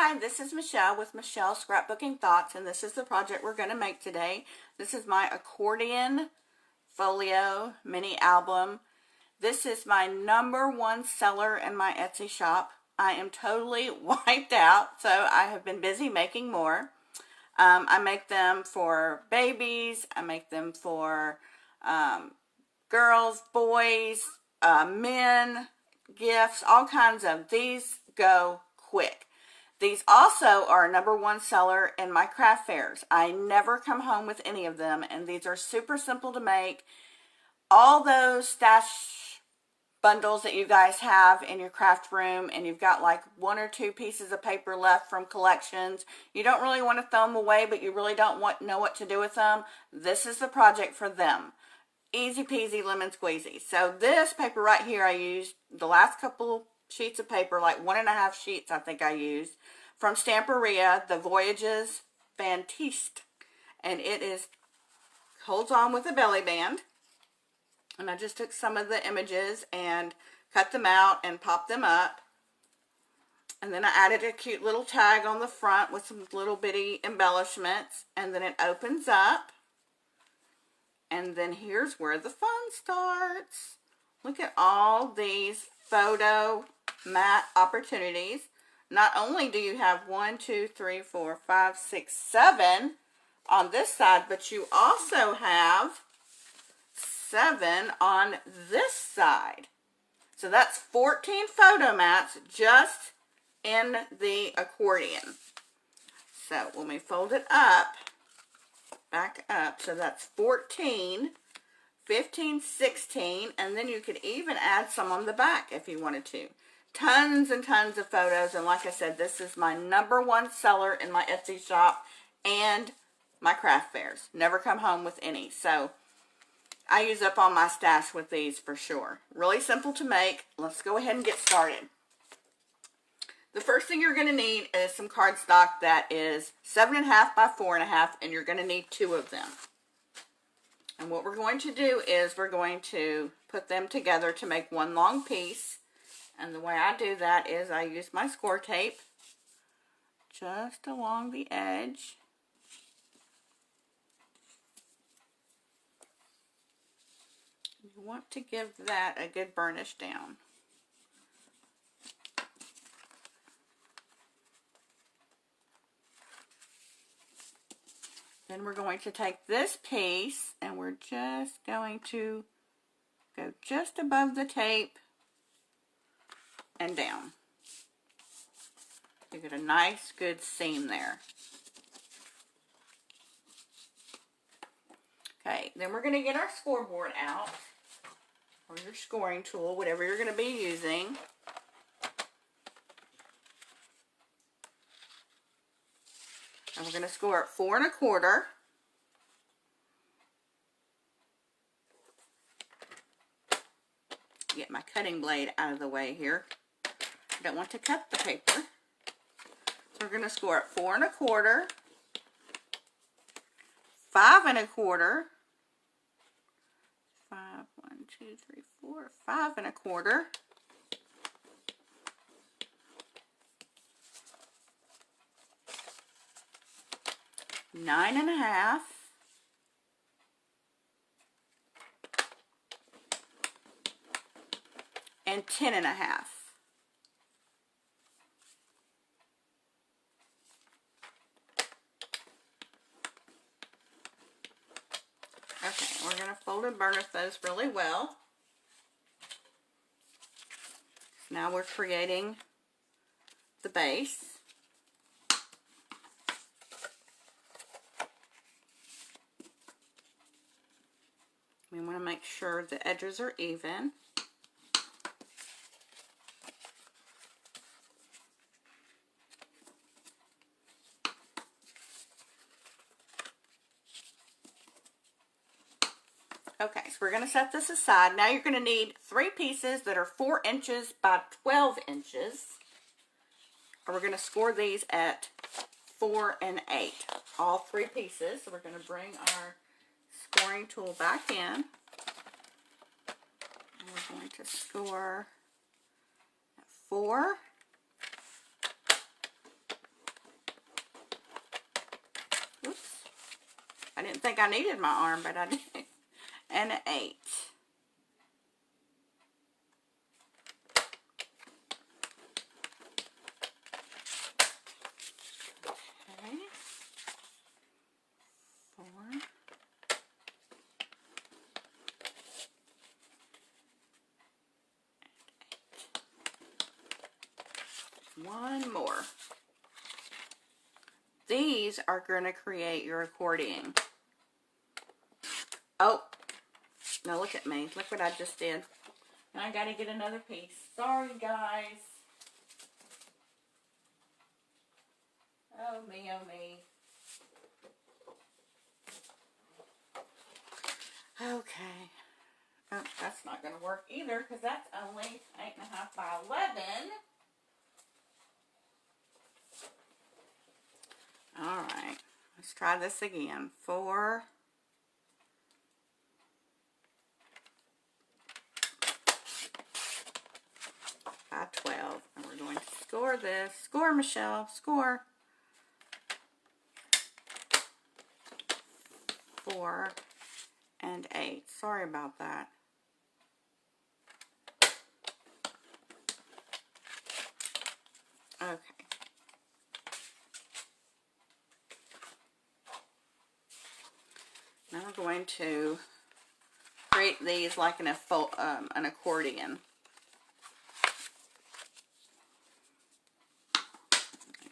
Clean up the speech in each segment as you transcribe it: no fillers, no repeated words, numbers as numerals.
Hi, this is Michelle with Michelle's Scrapbooking Thoughts, and this is the project we're going to make today. This is my accordion folio mini album. This is my #1 seller in my Etsy shop. I am totally wiped out, so I have been busy making more. I make them for babies, I make them for girls, boys, men, gifts, all kinds of. These go quick. These also are a #1 seller in my craft fairs. I never come home with any of them, and these are super simple to make. All those stash bundles that you guys have in your craft room, and you've got like 1 or 2 pieces of paper left from collections, you don't really want to throw them away, but you really don't know what to do with them. This is the project for them. Easy peasy lemon squeezy. So this paper right here, I used the last couple sheets of paper, like 1.5 sheets I think I used, from Stamperia, the Voyages Bantiste. And it holds on with a belly band. And I just took some of the images and cut them out and popped them up. And then I added a cute little tag on the front with some little bitty embellishments. And then it opens up. And then here's where the fun starts. Look at all these photo mat opportunities. Not only do you have 1, 2, 3, 4, 5, 6, 7 on this side, but you also have 7 on this side. So that's 14 photo mats just in the accordion. So when we fold it up, back up, so that's 14, 15, 16, and then you could even add some on the back if you wanted to. Tons and tons of photos, and like I said, this is my #1 seller in my Etsy shop and my craft fairs. Never come home with any, so I use up all my stash with these for sure. Really simple to make. Let's go ahead and get started. The first thing you're going to need is some cardstock that is 7.5 by 4.5, and you're going to need 2 of them. And what we're going to do is we're going to put them together to make one long piece. And the way I do that is I use my score tape just along the edge. You want to give that a good burnish down. Then we're going to take this piece and we're just going to go just above the tape and down. You get a nice good seam there. Okay, then we're going to get our scoreboard out, or your scoring tool, whatever you're going to be using. And we're going to score at 4 1/4. Get my cutting blade out of the way here. I don't want to cut the paper. So we're going to score at 4 1/4, 5 1/4, 5, 1, 2, 3, 4, 5 1/4. 9 1/2, and 10 1/2. Okay, we're going to fold and burnish those really well. Now we're creating the base. We want to make sure the edges are even. Okay, so we're going to set this aside. Now you're going to need 3 pieces that are 4 inches by 12 inches. And we're going to score these at 4 and 8. All 3 pieces. So we're going to bring our scoring tool back in. And we're going to score at 4 I didn't think I needed my arm, but I did. And an 8. Okay. 4. One more. These are going to create your accordion. Oh, now look at me. Look what I just did. Now I got to get another piece. Sorry, guys. Oh, me, oh, me. Okay. Oh, that's not going to work either because that's only 8.5 by 11. Alright, let's try this again. 4, by 12. And we're going to score this. Score, Michelle. Score. 4 and 8. Sorry about that. Okay. Now we're going to create these like an accordion.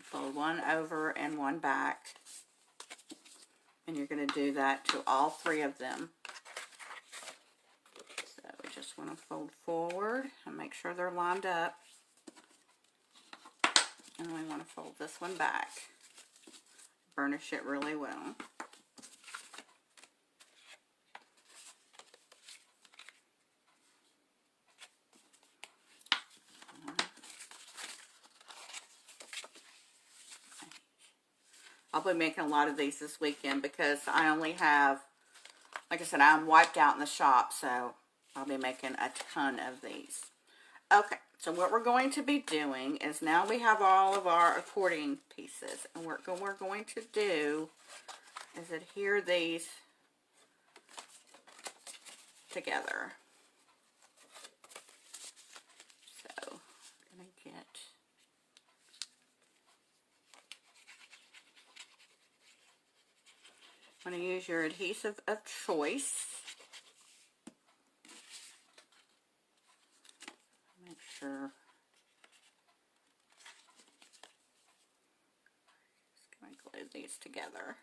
Fold one over and one back. And you're going to do that to all 3 of them. So we just want to fold forward and make sure they're lined up. And we want to fold this one back. Burnish it really well. I'll be making a lot of these this weekend because I only have, like I said, I'm wiped out in the shop, so I'll be making a ton of these. Okay, so what we're going to be doing is now we have all of our accordion pieces, and what we're going to do is adhere these together. So I'm going to get I'm going to use your adhesive of choice. Make sure. Just going to glue these together.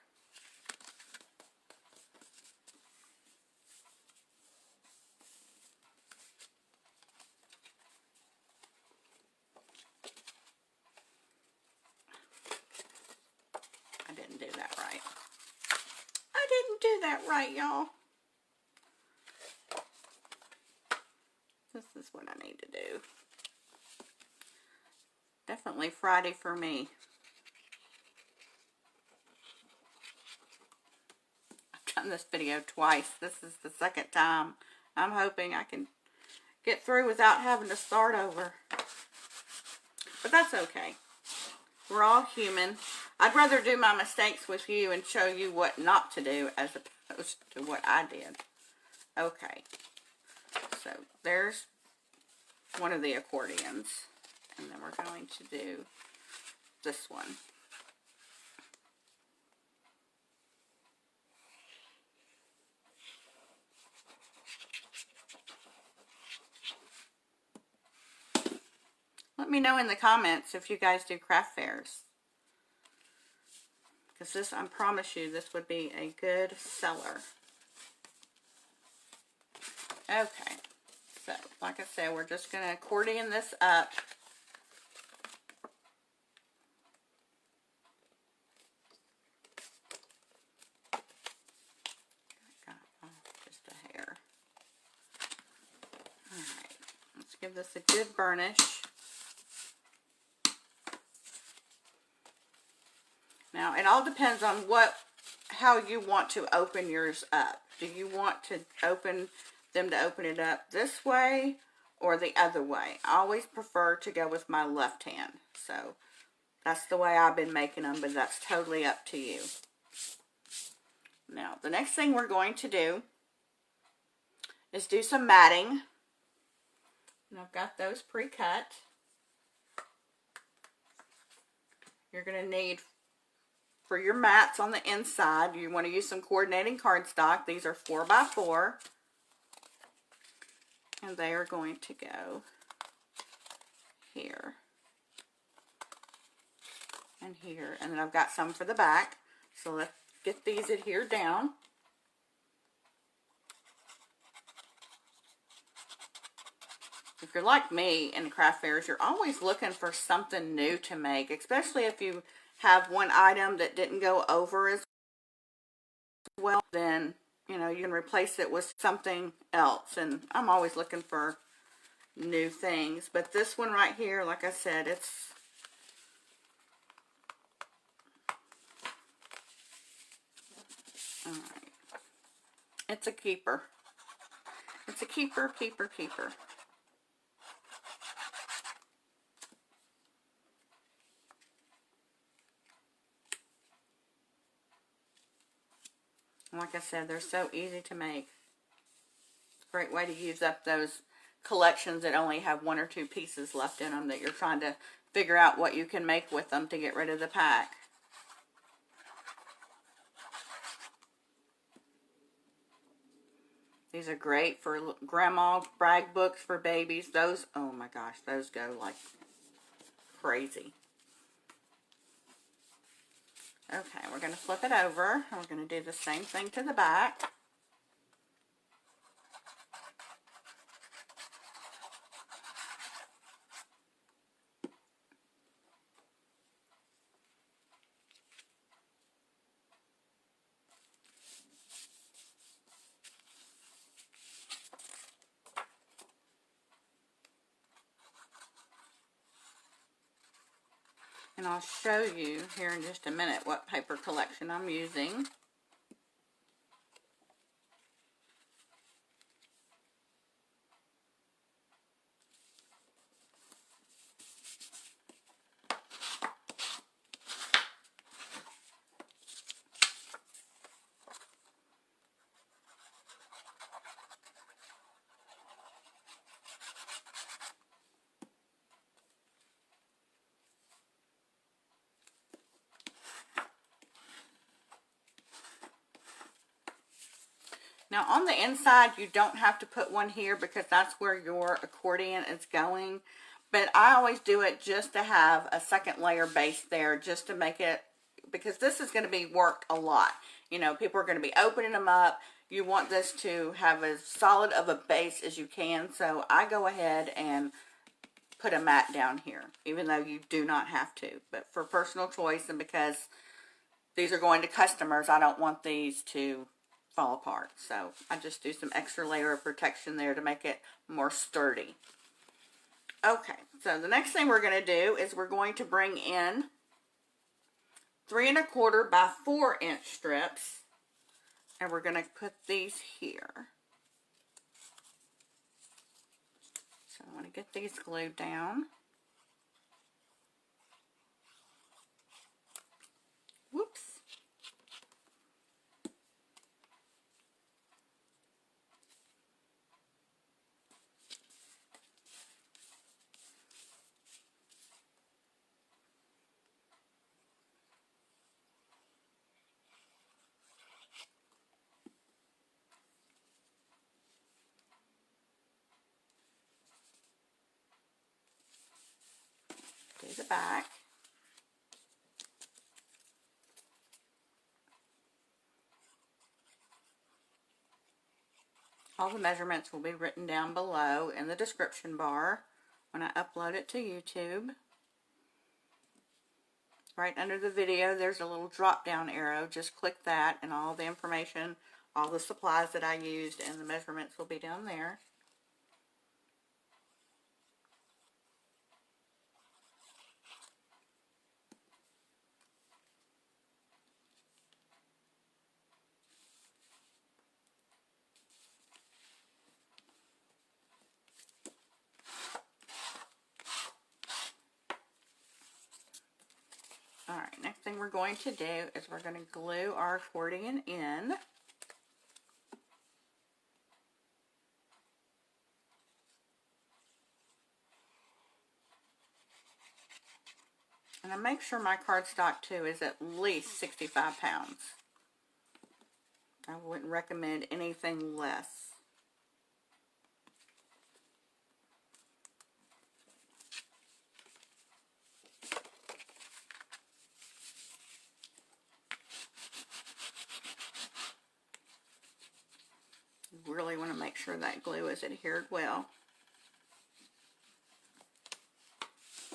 I didn't do that right. I didn't do that right, y'all. This is what I need to do. Definitely Friday for me. I've done this video twice. This is the second time. I'm hoping I can get through without having to start over. But that's okay. We're all human. I'd rather do my mistakes with you and show you what not to do as opposed to what I did. Okay. So there's one of the accordions. And then we're going to do this one. Let me know in the comments if you guys do craft fairs. Because this, I promise you, this would be a good seller. Okay. So, like I said, we're just going to accordion this up. Just a hair. Alright. Let's give this a good burnish. Now, it all depends on how you want to open yours up. Do you want to open it up this way or the other way? I always prefer to go with my left hand. So, that's the way I've been making them, but that's totally up to you. Now, the next thing we're going to do is do some matting. And I've got those pre-cut. You're going to need, for your mats on the inside, you want to use some coordinating cardstock. These are 4x4. And they are going to go here and here. And then I've got some for the back. So let's get these adhered down. If you're like me in craft fairs, you're always looking for something new to make, especially if you have one item that didn't go over as well, then, you know, you can replace it with something else. And I'm always looking for new things. But this one right here, like I said, it's all right. It's a keeper. It's a keeper, keeper, keeper. Like I said, they're so easy to make. It's a great way to use up those collections that only have 1 or 2 pieces left in them that you're trying to figure out what you can make with them to get rid of the pack. These are great for grandma brag books for babies. Those, oh my gosh, those go like crazy. Okay, we're going to flip it over, and we're going to do the same thing to the back. And I'll show you here in just a minute what paper collection I'm using. Now on the inside, you don't have to put one here because that's where your accordion is going. But I always do it just to have a second layer base there, just to make it, because this is going to be worked a lot. You know, people are going to be opening them up. You want this to have as solid of a base as you can. So I go ahead and put a mat down here, even though you do not have to. But for personal choice, and because these are going to customers, I don't want these to fall apart. So I just do some extra layer of protection there to make it more sturdy. Okay, so the next thing we're going to do is we're going to bring in 3 1/4 by 4 inch strips, and we're going to put these here. So I want to get these glued down. Whoops. Do the back. All the measurements will be written down below in the description bar when I upload it to YouTube. Right under the video, there's a little drop down arrow. Just click that and all the information, all the supplies that I used, and the measurements will be down there. Alright, Alright, next thing we're going to do is we're going to glue our accordion in. And I make sure my cardstock too is at least 65 pounds. I wouldn't recommend anything less. You really want to make sure that glue is adhered well.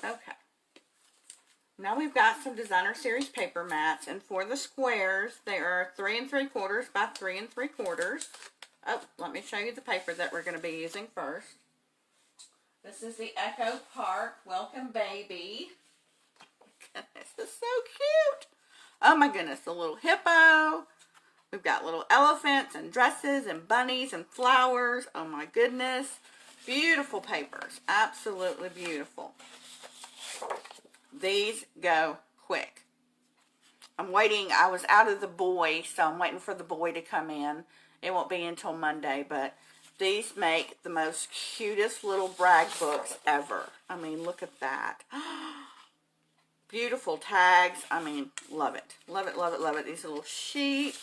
Okay. Now we've got some Designer Series paper mats, and for the squares, they are 3 3/4 by 3 3/4. Oh, let me show you the paper that we're going to be using first. This is the Echo Park Welcome Baby. Goodness, this is so cute. Oh my goodness, the little hippo. We've got little elephants and dresses and bunnies and flowers. Oh my goodness. Beautiful papers. Absolutely beautiful. These go quick. I'm waiting. I was out of the boy, so I'm waiting for the boy to come in. It won't be until Monday, but these make the most cutest little brag books ever. I mean, look at that. Beautiful tags. I mean, love it. Love it, love it, love it. These little sheets.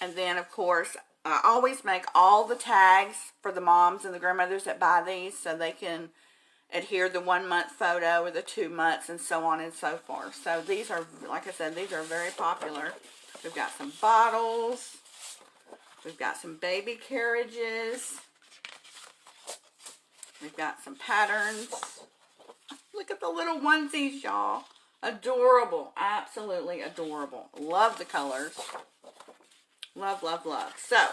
And then, of course, I always make all the tags for the moms and the grandmothers that buy these so they can adhere the 1 month photo or the 2 months and so on and so forth. So these are, like I said, these are very popular. We've got some bottles. We've got some baby carriages. We've got some patterns. Look at the little onesies, y'all. Adorable. Absolutely adorable. Love the colors. Love, love, love. So,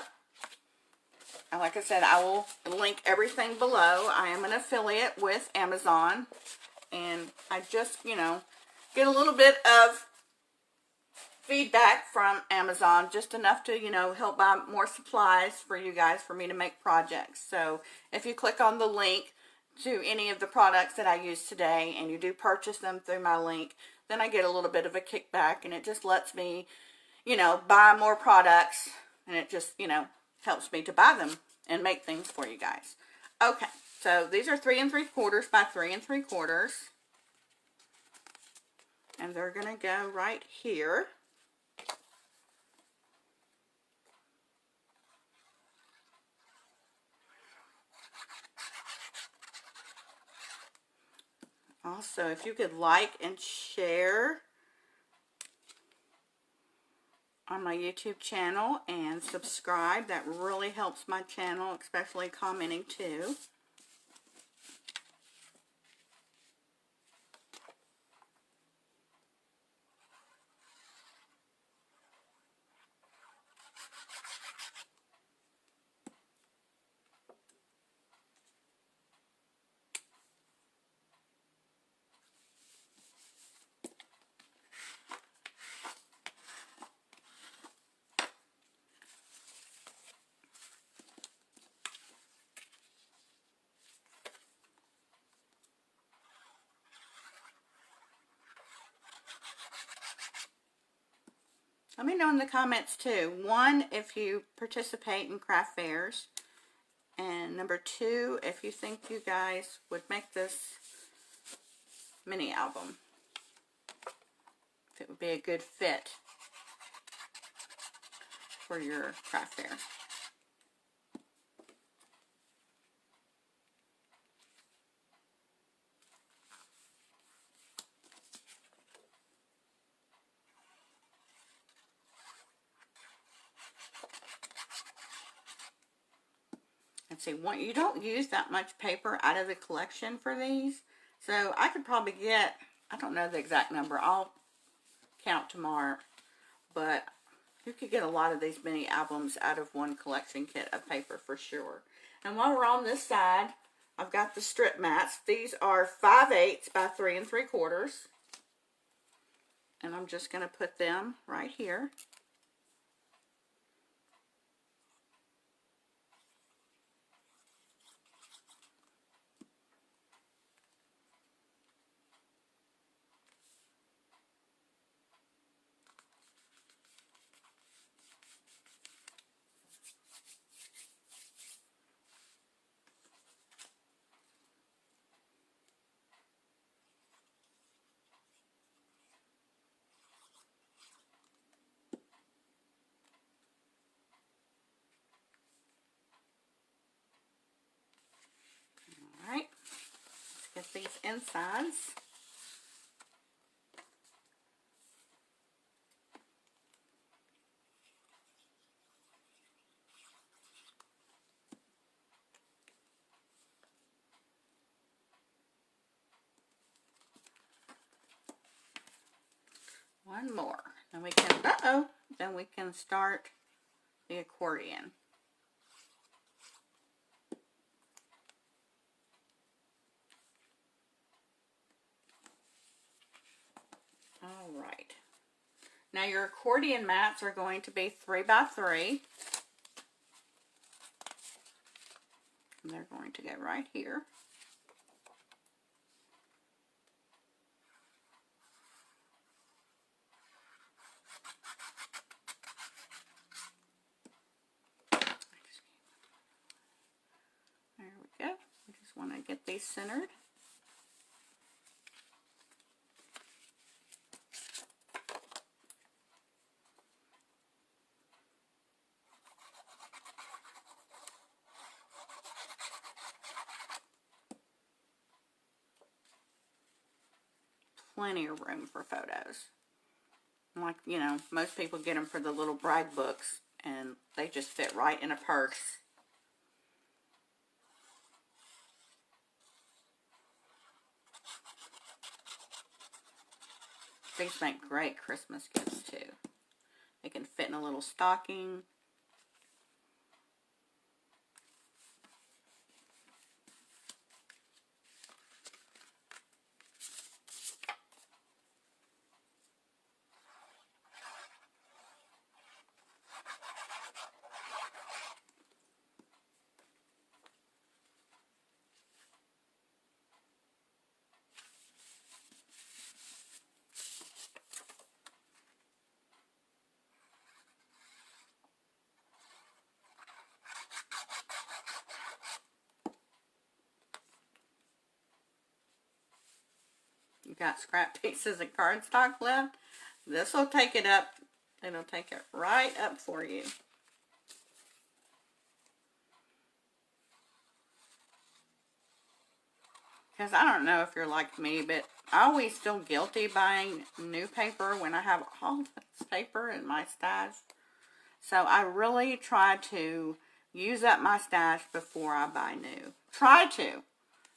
and like I said, I will link everything below. I am an affiliate with Amazon. And I just, you know, get a little bit of feedback from Amazon. Just enough to, you know, help buy more supplies for you guys, for me to make projects. So, if you click on the link to any of the products that I use today, and you do purchase them through my link, then I get a little bit of a kickback. And it just lets me, you know, buy more products. And it just, you know, helps me to buy them and make things for you guys. Okay, so these are 3 3/4 by 3 3/4, and they're gonna go right here. Also, if you could like and share on my YouTube channel and subscribe, that really helps my channel, especially commenting too. Let me know in the comments too. 1, if you participate in craft fairs. And number 2, if you think you guys would make this mini album. If it would be a good fit for your craft fair. And see, you don't use that much paper out of the collection for these. So I could probably get, I don't know the exact number, I'll count tomorrow. But you could get a lot of these mini albums out of one collection kit of paper for sure. And while we're on this side, I've got the strip mats. These are 5/8 by 3 3/4. And I'm just going to put them right here. insides. One more. Then we can, then we can start the accordion. All right. Now your accordion mats are going to be 3 by 3. And they're going to go right here. There we go. I just want to get these centered. Plenty of room for photos. Like, you know, most people get them for the little brag books, and they just fit right in a purse. These make great Christmas gifts too. They can fit in a little stocking. You've got scrap pieces of cardstock left. This will take it up. It'll take it right up for you. Because I don't know if you're like me, but I always feel guilty buying new paper when I have all this paper in my stash. So I really try to use up my stash before I buy new. Try to.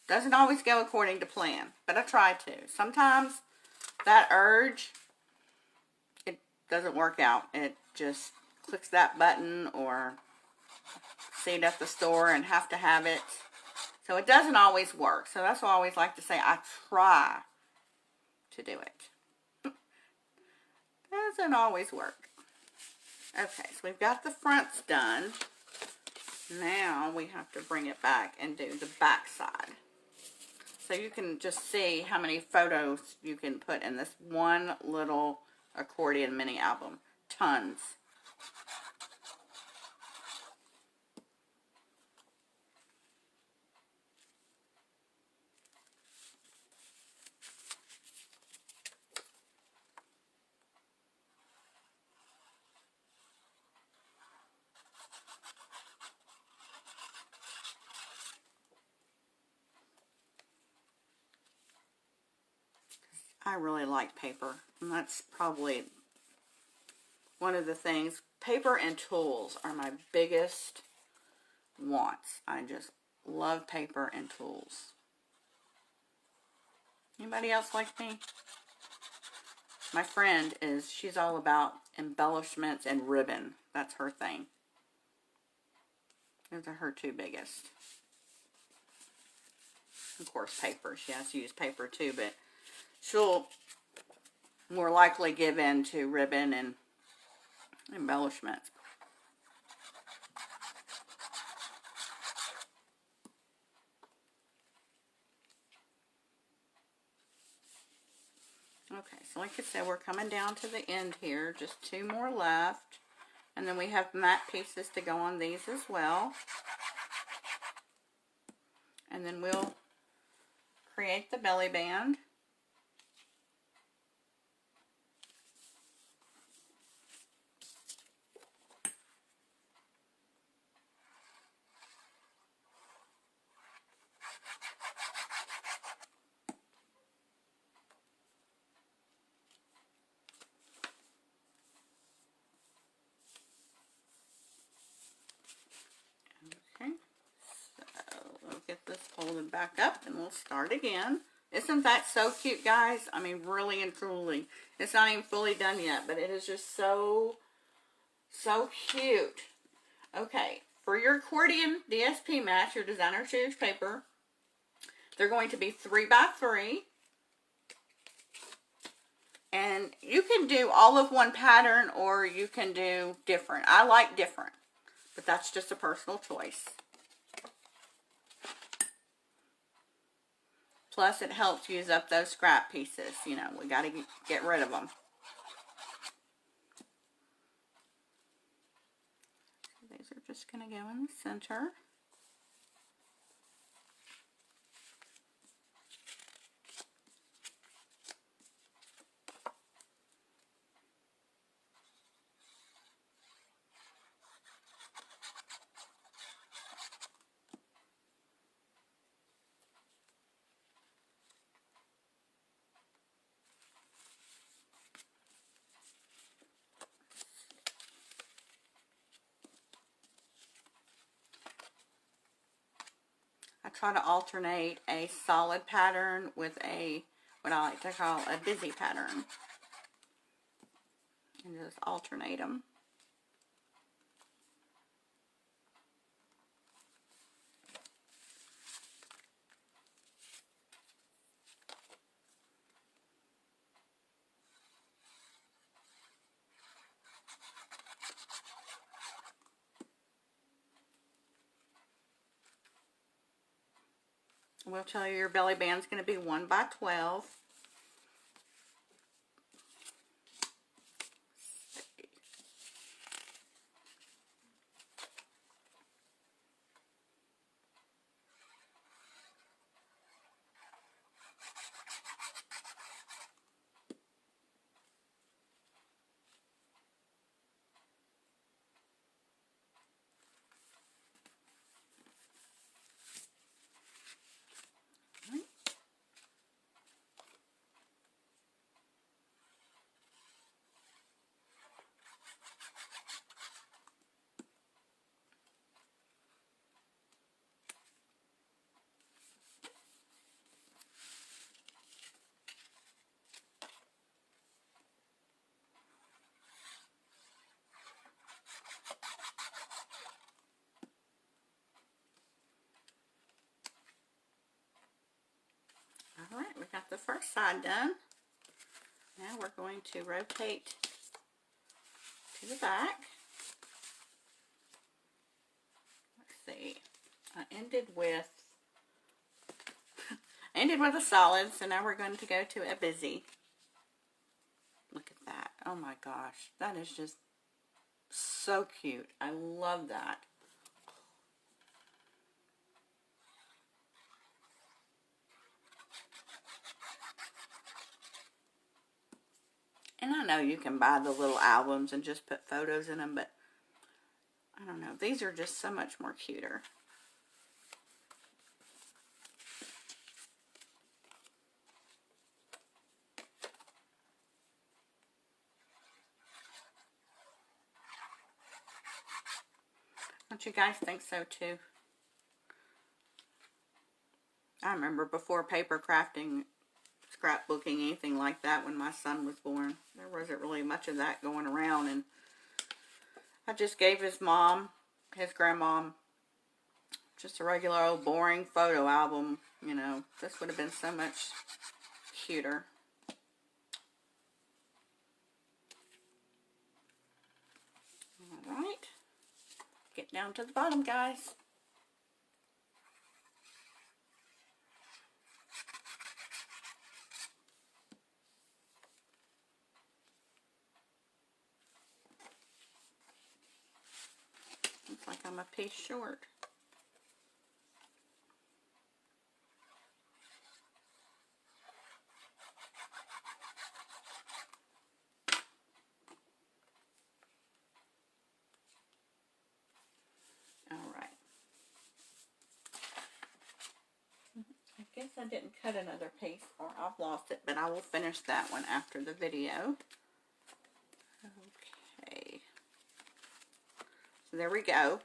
Doesn't always go according to plan, but I try to. Sometimes that urge, it doesn't work out. It just clicks that button or see it at the store and have to have it. So it doesn't always work. So that's why I always like to say I try to do it. Doesn't always work. Okay, so we've got the fronts done. Now we have to bring it back and do the back side. So you can just see how many photos you can put in this one little accordion mini album. Tons. I really like paper, and that's probably one of the things. Paper and tools are my biggest wants. I just love paper and tools. Anybody else like me? My friend she's all about embellishments and ribbon. That's her thing. Those are her two biggest. Of course, paper. She has to use paper too, but she'll more likely give in to ribbon and embellishments. Okay, so like I said, we're coming down to the end here. Just 2 more left. And then we have matte pieces to go on these as well. And then we'll create the belly band. fold it back up and we'll start again. Isn't that so cute, guys? I mean, really and truly. It's not even fully done yet, but it is just so cute. Okay, for your accordion DSP mats, your designer series paper, they're going to be 3 by 3. And you can do all of one pattern or you can do different. I like different, but that's just a personal choice. Plus, it helps use up those scrap pieces. You know, we got to get rid of them. These are just going to go in the center. I try to alternate a solid pattern with a, what I like to call a busy pattern. And just alternate them. We'll tell you your belly band's going to be 1 by 12. Alright, we got the first side done. Now we're going to rotate to the back. Let's see. I ended with a solid, so now we're going to go to a busy. Look at that. Oh my gosh. That is just so cute. I love that. And I know you can buy the little albums and just put photos in them, but I don't know. These are just so much more cuter. Don't you guys think so too? I remember before Papercrafting, Scrapbooking, anything like that when my son was born. There wasn't really much of that going around, and I just gave his mom, his grandmom, just a regular old boring photo album. You know, this would have been so much cuter. Alright, get down to the bottom, guys. Looks like I'm a piece short. Alright. I guess I didn't cut another piece, or I've lost it, but I will finish that one after the video. Okay. So there we go.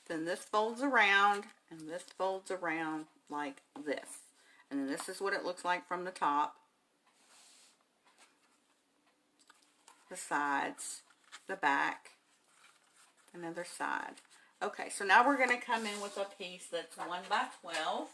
Then this folds around, and this folds around like this. And then this is what it looks like from the top, the sides, the back, another side. Okay, so now we're going to come in with a piece that's 1 by 12.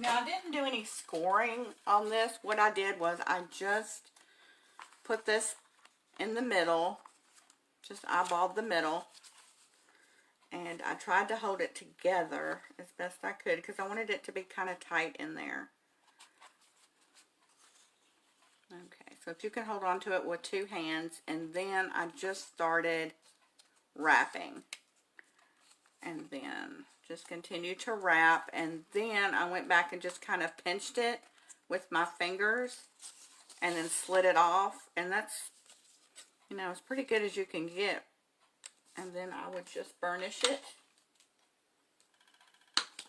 Now, I didn't do any scoring on this. What I did was I just put this in the middle, just eyeballed the middle, and I tried to hold it together as best I could because I wanted it to be kind of tight in there. Okay, so if you can hold on to it with 2 hands, and then I just started wrapping, and then just continue to wrap, and then I went back and just kind of pinched it with my fingers and then slid it off, and that's, you know, as pretty good as you can get. And then I would just burnish it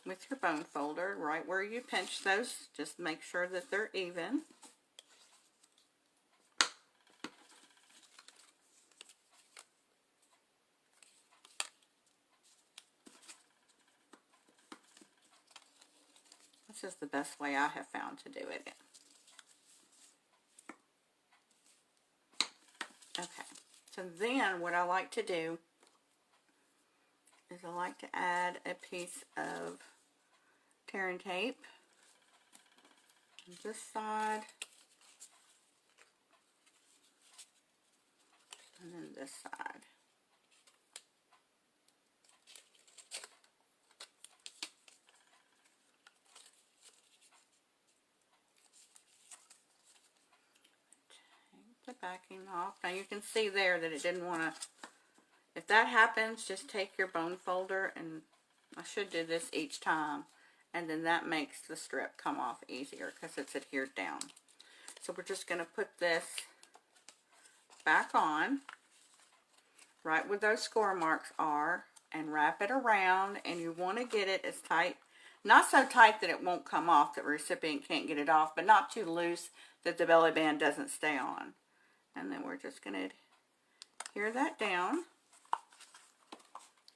with your bone folder right where you pinch those. Just make sure that they're even. This is the best way I have found to do it. Okay, so then what I like to do is I like to add a piece of tearing tape on this side and then this side. The backing off. Now you can see there that it didn't want to, if that happens, just take your bone folder, and I should do this each time, and then that makes the strip come off easier because it's adhered down. So we're just going to put this back on right where those score marks are and wrap it around, and you want to get it as tight, not so tight that it won't come off, that the recipient can't get it off, but not too loose that the belly band doesn't stay on. And then we're just going to adhere that down,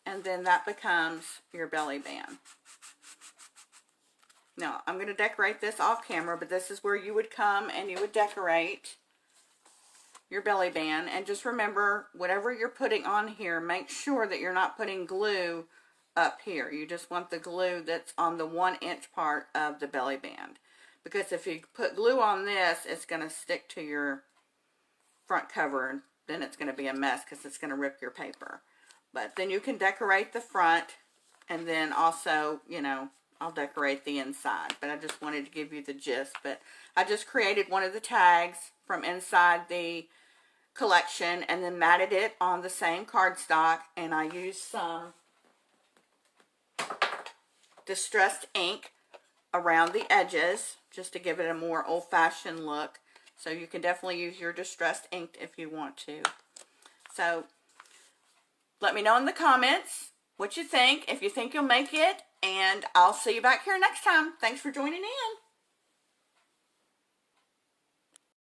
and then that becomes your belly band. Now, I'm going to decorate this off camera, but this is where you would come and you would decorate your belly band. And just remember, whatever you're putting on here, make sure that you're not putting glue up here. You just want the glue that's on the 1-inch part of the belly band. Because if you put glue on this, it's going to stick to your front cover, and then it's going to be a mess because it's going to rip your paper. But then you can decorate the front, and then also, you know, I'll decorate the inside. But I just wanted to give you the gist. But I just created one of the tags from inside the collection and then matted it on the same cardstock, and I used some distressed ink around the edges just to give it a more old-fashioned look. So you can definitely use your distressed ink if you want to. So let me know in the comments what you think, if you think you'll make it, and I'll see you back here next time. Thanks for joining in.